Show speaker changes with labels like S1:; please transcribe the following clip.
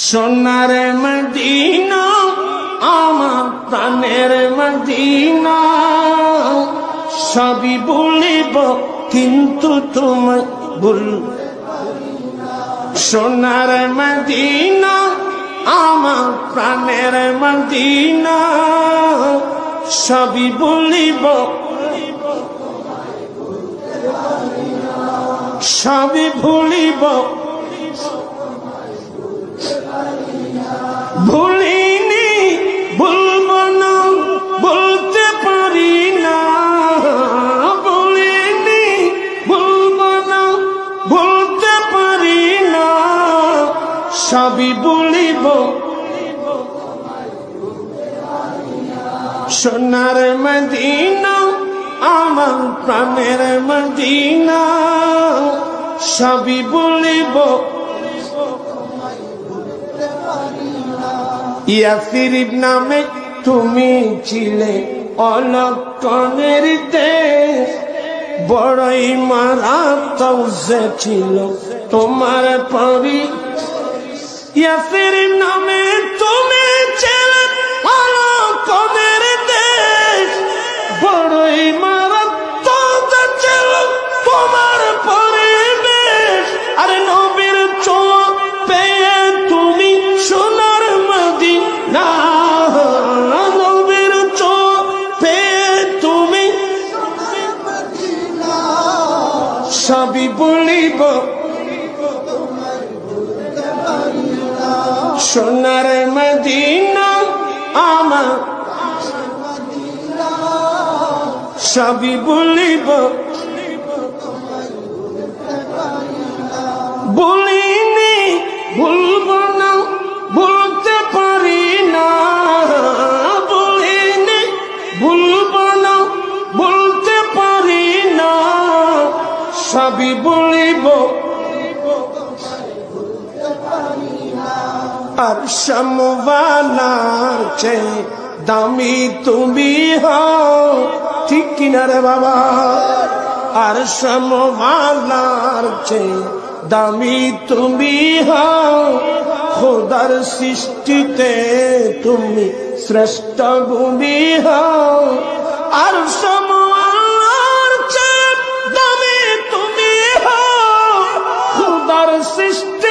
S1: সোনার মদিনা আমার প্রাণের মদিনা, সবই বলিব কিন্তু তোমায় বলতে পারি না। সোনার মদিনা আমার প্রাণের মদিনা, সবই বলিব সবই ভুলিব, ভুলিনি ভুলব না বলতে পারি না, ভুলিনি ভুলব না বলতে পারি না, সবই বলিব সোনার মদিনা আমার প্রাণের মদিনা, সবই বলিব ইয়াসরিব নামে তুমি ছিলে অলক্ষণের দেশ, বড়ই মারাত্মক যে ছিল তোমার পরি। ইয়াসরিব নামে তুমি ছিলে অলক্ষণের দেশ, বড়ই মারাত্মক যে ছিল তোমার পরিবেশ। আরে নবীর চোখ পেয়ে তুমি সোনার মদিনা, নবীর চোখ পেয়ে তুমি সবই বলিব সোনার মদিনা আমার, সবই বলিব বলিনি ভুলব না বলতে পারি না, বলিনি ভুলব না বলতে পারি না, সবই বলিব আর সমওয়ালার চেয়ে দামি তুমি হও, ঠিক কিনা রে বাবা? আর সমওয়ালার চেয়ে দামি তুমি হও, খোদার সৃষ্টিতে তুমি শ্রেষ্ঠ ভূমি হও। আর সমওয়ালার চেয়ে দামি তুমি হও, খোদার সৃষ্টি